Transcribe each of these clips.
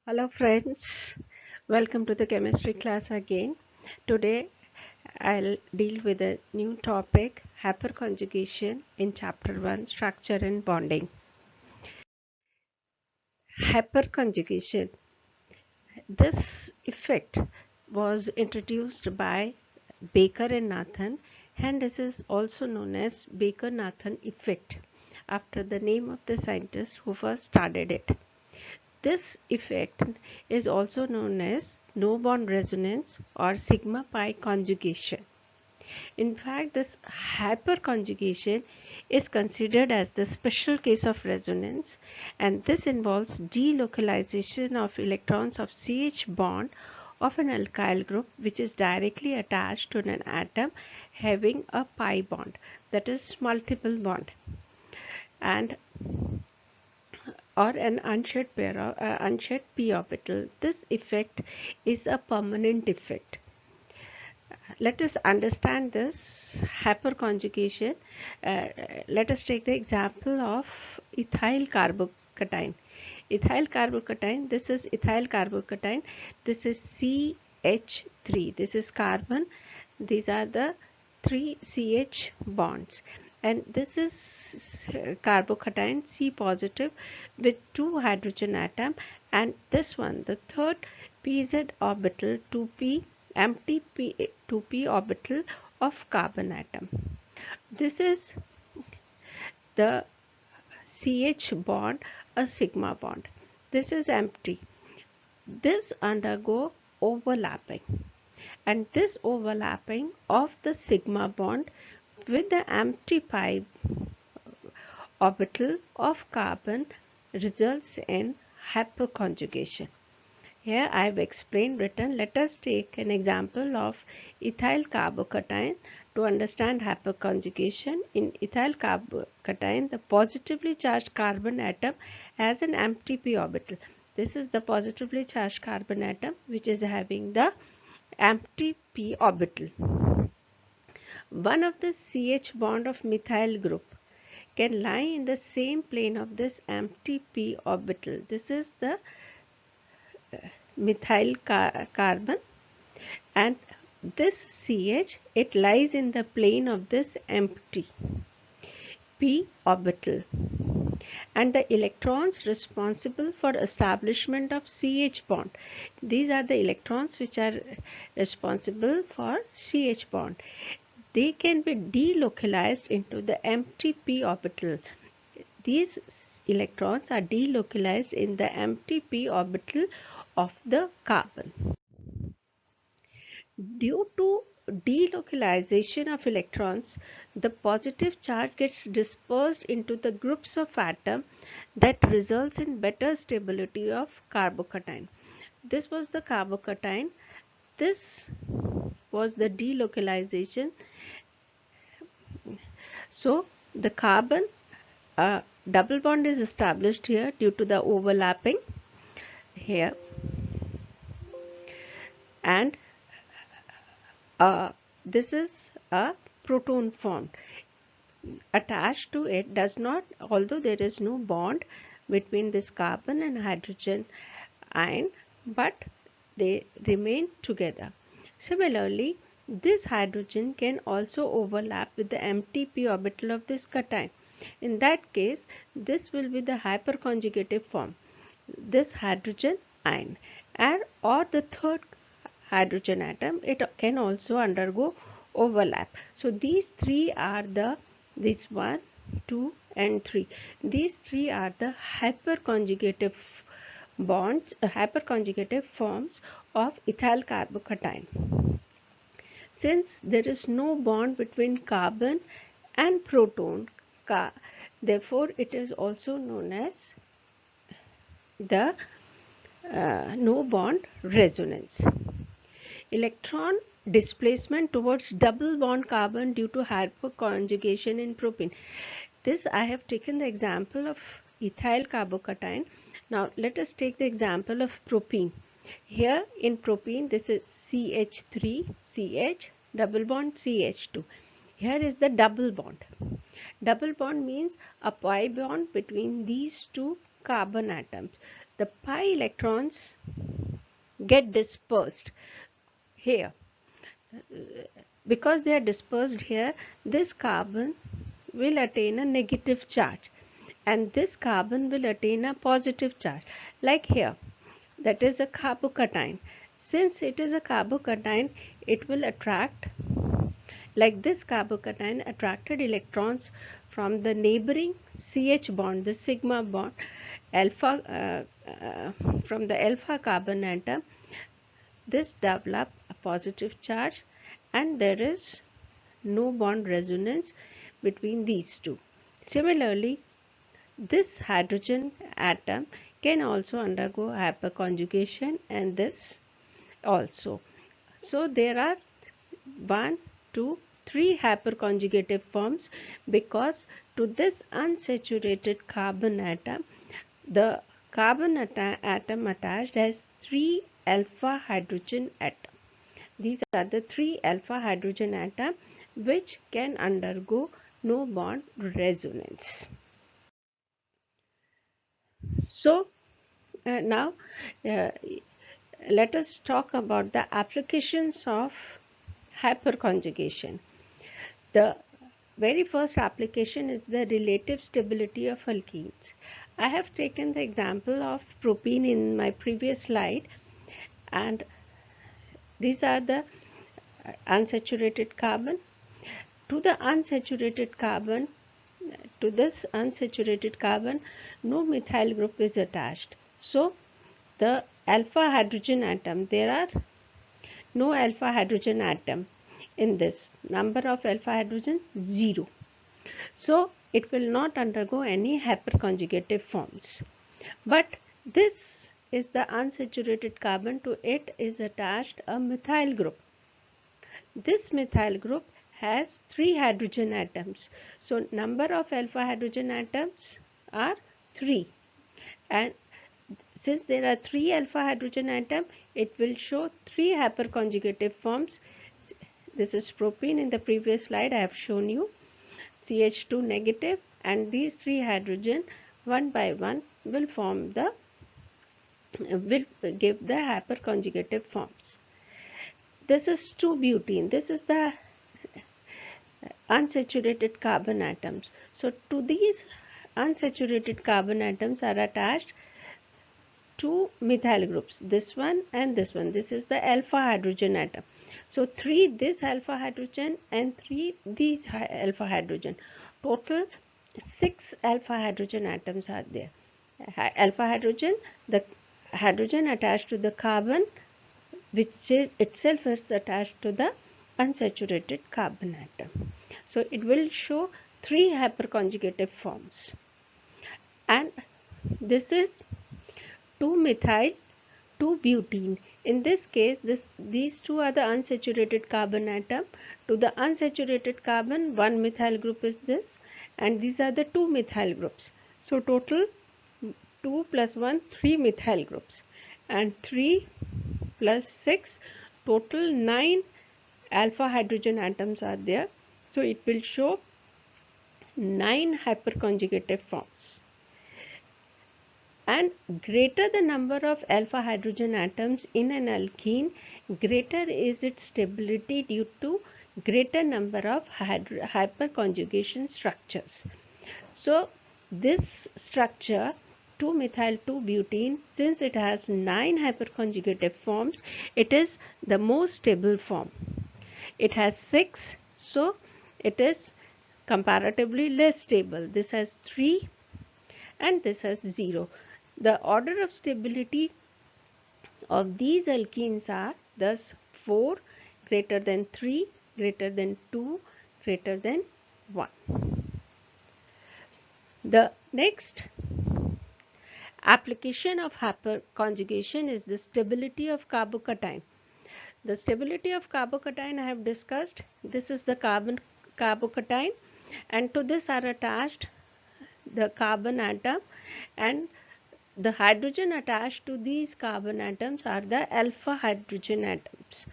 Hello friends, welcome to the chemistry class again. Today I'll deal with a new topic, hyperconjugation in chapter 1, structure and bonding. Hyperconjugation. This effect was introduced by Baker and Nathan, and this is also known as Baker-Nathan effect after the name of the scientist who first started it. This effect is also known as no bond resonance or sigma pi conjugation. In fact, this hyperconjugation is considered as the special case of resonance, and this involves delocalization of electrons of CH bond of an alkyl group which is directly attached to an atom having a pi bond, that is multiple bond, and or an unshared p orbital. This effect is a permanent effect. Let us understand this hyperconjugation. Let us take the example of ethyl carbocation. Ethyl carbocation, this is ethyl carbocation, this is CH3, this is carbon, these are the three CH bonds, and this is carbocation C positive with two hydrogen atom, and this one, the third pz orbital 2p empty 2p orbital of carbon atom. This is the CH bond, a sigma bond. This is empty. This undergo overlapping, and this overlapping of the sigma bond with the empty pi orbital of carbon results in hyperconjugation. Here I have explained written. Let us take an example of ethyl carbocation to understand hyperconjugation. In ethyl carbocation, the positively charged carbon atom has an empty p orbital. This is the positively charged carbon atom which is having the empty p orbital. One of the CH bond of methyl group can lie in the same plane of this empty p orbital. This is the methyl carbon, and this CH, it lies in the plane of this empty p orbital, and the electrons responsible for establishment of CH bond, these are the electrons which are responsible for CH bond, they can be delocalized into the empty p orbital. These electrons are delocalized in the empty p orbital of the carbon. Due to delocalization of electrons, the positive charge gets dispersed into the groups of atoms that results in better stability of carbocation. This was the carbocation. This was the delocalization. So the carbon double bond is established here due to the overlapping here, and this is a proton formed. Attached to it does not, although there is no bond between this carbon and hydrogen ion, but they remain together. Similarly, this hydrogen can also overlap with the empty p orbital of this cation. In that case, this will be the hyperconjugative form, this hydrogen ion, and or the third hydrogen atom, it can also undergo overlap. So these three are the, this 1, 2 and 3, these three are the hyperconjugative bonds, hyperconjugative forms of ethyl carbocation. Since there is no bond between carbon and proton, therefore it is also known as the no bond resonance. Electron displacement towards double bond carbon due to hyperconjugation in propene. This I have taken the example of ethyl carbocation. Now let us take the example of propene. Here in propene, this is CH3 CH double bond CH2. Here is the double bond. Double bond means a pi bond between these two carbon atoms. the pi electrons get dispersed here. Because they are dispersed here, this carbon will attain a negative charge and this carbon will attain a positive charge, like here, that is a carbocation. Since it is a carbocation, it will attract, like this carbocation attracted electrons from the neighboring CH bond, the sigma bond, alpha from the alpha carbon atom. This develop a positive charge and there is no bond resonance between these two. Similarly, this hydrogen atom can also undergo hyperconjugation and this also. So there are 1, 2, 3 hyperconjugative forms because to this unsaturated carbon atom, the carbon atom attached has 3 alpha hydrogen atom. These are the 3 alpha hydrogen atom which can undergo no bond resonance. So now let us talk about the applications of hyperconjugation. The very first application is the relative stability of alkenes. I have taken the example of propene in my previous slide, and these are the unsaturated carbon. To the unsaturated carbon, to this unsaturated carbon, no methyl group is attached. So the alpha hydrogen atom, there are no alpha hydrogen atom in this. Number of alpha hydrogen 0. So it will not undergo any hyperconjugative forms. But this is the unsaturated carbon, to it is attached a methyl group. This methyl group has 3 hydrogen atoms. So number of alpha hydrogen atoms are 3. And since there are 3 alpha hydrogen atoms, it will show 3 hyperconjugative forms. This is propene. In the previous slide I have shown you CH2 negative, and these 3 hydrogen one by one will give the hyperconjugative forms. This is 2-butene. This is the unsaturated carbon atoms. So to these unsaturated carbon atoms are attached 2 methyl groups, this one and this one. This is the alpha hydrogen atom. So 3 this alpha hydrogen and 3 these alpha hydrogen. Total 6 alpha hydrogen atoms are there. Alpha hydrogen, the hydrogen attached to the carbon which itself is attached to the unsaturated carbon atom. So it will show 3 hyperconjugative forms. And this is 2-methyl 2-butene. In this case, these two are the unsaturated carbon atom. To the unsaturated carbon, 1 methyl group is this, and these are the 2 methyl groups. So total 2 plus 1, 3 methyl groups, and 3 plus 6, total 9 alpha hydrogen atoms are there. So it will show 9 hyperconjugative forms. And greater the number of alpha hydrogen atoms in an alkene, greater is its stability due to greater number of hyperconjugation structures. So this structure 2-methyl-2-butene, since it has 9 hyperconjugative forms, it is the most stable form. It has 6, so it is comparatively less stable. This has 3 and this has 0. The order of stability of these alkenes are thus 4, greater than 3, greater than 2, greater than 1. The next application of hyperconjugation is the stability of carbocation. The stability of carbocation I have discussed. This is the carbocation, and to this are attached the carbon atom, and the hydrogen attached to these carbon atoms are the alpha hydrogen atoms.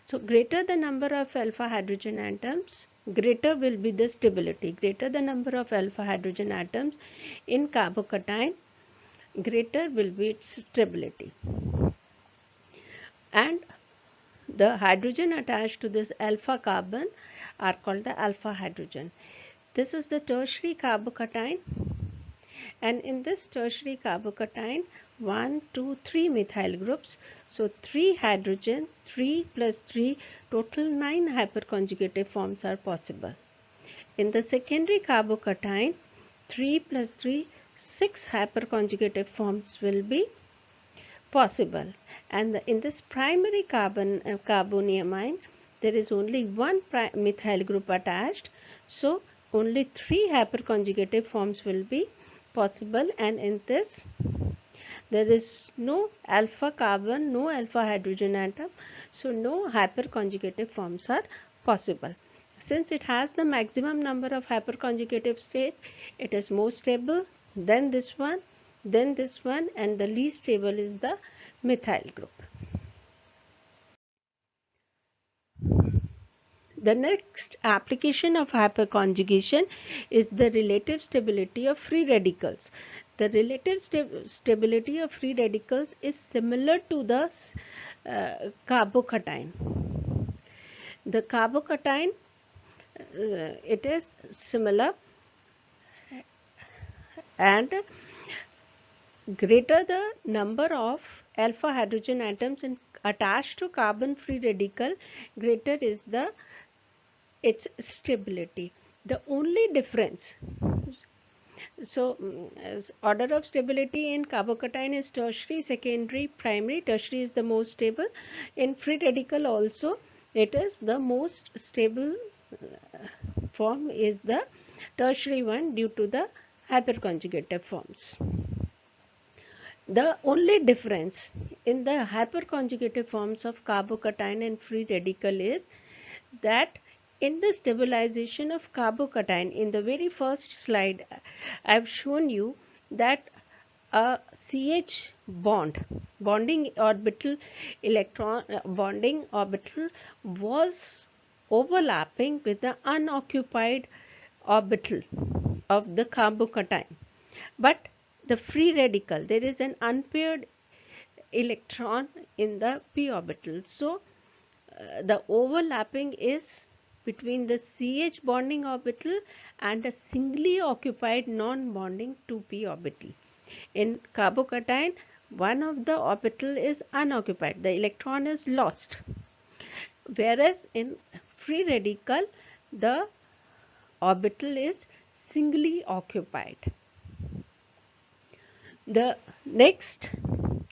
So greater the number of alpha hydrogen atoms, greater will be the stability. Greater the number of alpha hydrogen atoms in carbocation, greater will be its stability. And the hydrogen attached to this alpha carbon are called the alpha hydrogen. This is the tertiary carbocation, and in this tertiary carbocation 1, 2, 3 methyl groups. So 3 hydrogen, 3 plus 3, total 9 hyperconjugative forms are possible. In the secondary carbocation 3 plus 3, 6 hyperconjugative forms will be possible, and in this primary carboniamine there is only one methyl group attached, so only 3 hyperconjugative forms will be possible, and in this there is no alpha carbon, no alpha hydrogen atom, so no hyperconjugative forms are possible. Since it has the maximum number of hyperconjugative states, it is more stable than this one, and the least stable is the methyl group. The next application of hyperconjugation is the relative stability of free radicals. The relative stability of free radicals is similar to the carbocation. The carbocation, it is similar, and greater the number of alpha hydrogen atoms attached to carbon free radical, greater is its stability. The only difference, so order of stability in carbocation is tertiary, secondary, primary. Tertiary is the most stable. In free radical also it is the most stable form is the tertiary one due to the hyperconjugative forms. The only difference in the hyperconjugative forms of carbocation and free radical is that in the stabilization of carbocation, in the very first slide I have shown you that a CH bonding orbital was overlapping with the unoccupied orbital of the carbocation, but the free radical, there is an unpaired electron in the p orbital, so the overlapping is between the CH bonding orbital and a singly occupied non-bonding 2p orbital. In carbocation, one of the orbital is unoccupied, the electron is lost, whereas in free radical the orbital is singly occupied. The next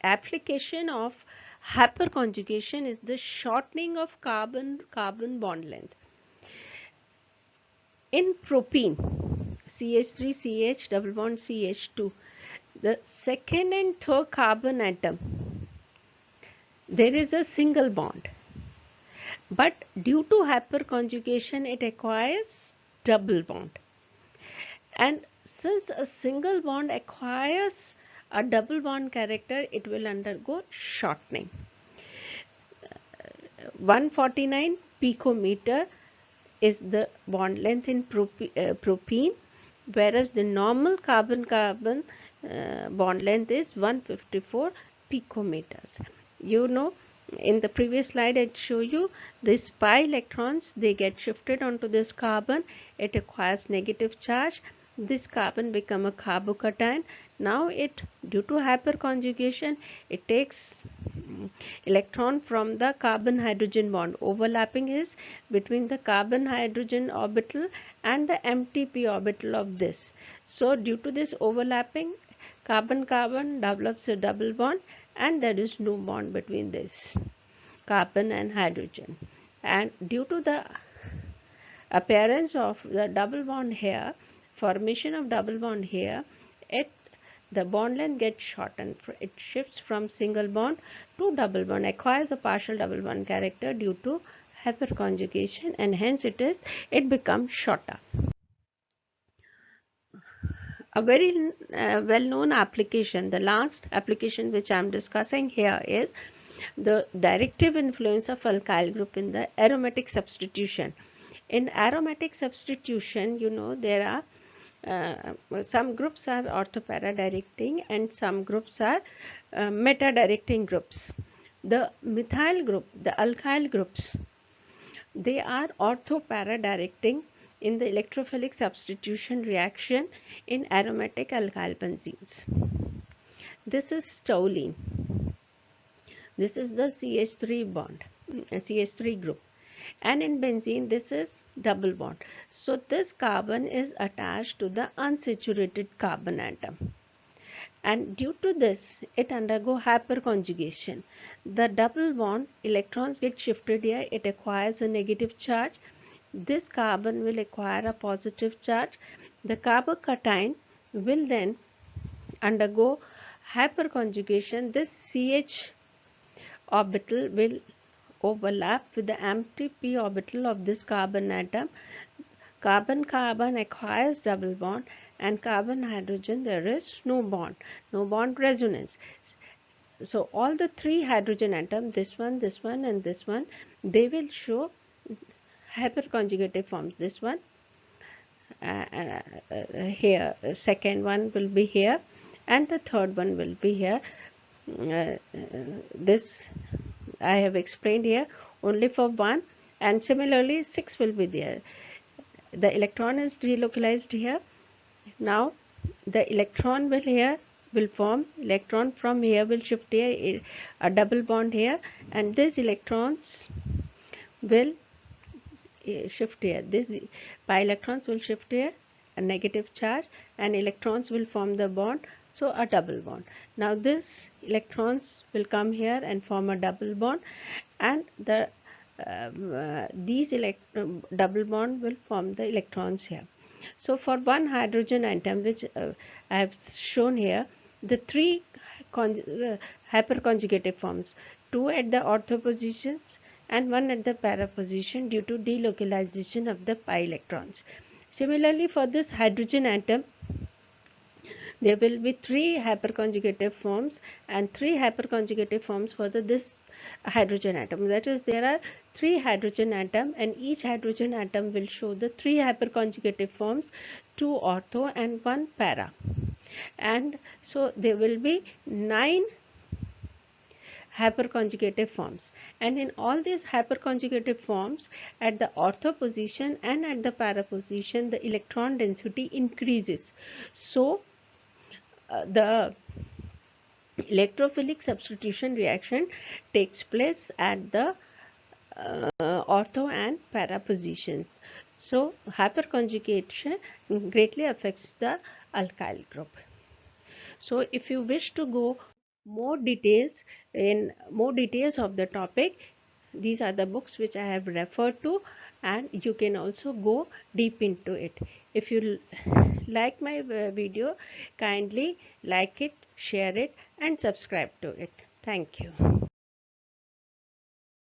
application of hyperconjugation is the shortening of carbon bond length. In propene, CH3CH double bond CH2, the second and third carbon atom, there is a single bond, but due to hyperconjugation it acquires double bond, and since a single bond acquires a double bond character, it will undergo shortening. 149 picometer is the bond length in propene, whereas the normal carbon-carbon bond length is 154 picometers. You know, in the previous slide I show you these pi electrons, they get shifted onto this carbon, it acquires negative charge, this carbon become a carbocation. Now it, due to hyperconjugation, it takes electron from the carbon hydrogen bond. Overlapping is between the carbon hydrogen orbital and the empty p orbital of this. So due to this overlapping, carbon-carbon develops a double bond, and there is no bond between this carbon and hydrogen. And due to the appearance of the double bond here, formation of double bond here, the bond length gets shortened. It shifts from single bond to double bond, acquires a partial double bond character due to hyperconjugation, and hence it becomes shorter. A very well-known application, the last application which I am discussing here, is the directive influence of alkyl group in the aromatic substitution. In aromatic substitution, you know, there are some groups are ortho-para directing and some groups are meta-directing groups. The methyl group, the alkyl groups, they are ortho-para directing in the electrophilic substitution reaction in aromatic alkyl benzenes. This is stolene. This is the CH3 bond, CH3 group. And in benzene, this is double bond. So this carbon is attached to the unsaturated carbon atom. And due to this, it undergo hyperconjugation. The double bond, electrons get shifted here, it acquires a negative charge. This carbon will acquire a positive charge. The carbocation will then undergo hyperconjugation. This CH orbital will overlap with the empty p orbital of this carbon atom. Carbon-carbon acquires double bond, and carbon-hydrogen there is no bond resonance. So all the three hydrogen atoms, this one and this one, they will show hyperconjugated forms. This one here, second one will be here, and the third one will be here. This I have explained here only for one, and similarly 6 will be there. The electron is delocalized here. Now the electron will form, electron from here will shift here, a double bond here, and these electrons will shift here. These pi electrons will shift here, a negative charge, and electrons will form the bond, so a double bond. Now this electrons will come here and form a double bond, and the these double bond will form the electrons here. So for one hydrogen atom, which I have shown here, the three hyperconjugated forms, two at the ortho positions and one at the para position due to delocalization of the pi electrons. Similarly, for this hydrogen atom, there will be three hyperconjugated forms and three hyperconjugated forms for this hydrogen atom. That is, there are three hydrogen atom, and each hydrogen atom will show the three hyperconjugated forms, two ortho and one para. And so there will be 9 hyperconjugated forms, and in all these hyperconjugated forms, at the ortho position and at the para position, the electron density increases. So the electrophilic substitution reaction takes place at the ortho and para positions. So hyperconjugation greatly affects the alkyl group. So if you wish to go more details of the topic, these are the books which I have referred to, and you can also go deep into it. If you like my video, kindly like it, share it, and subscribe to it. Thank you.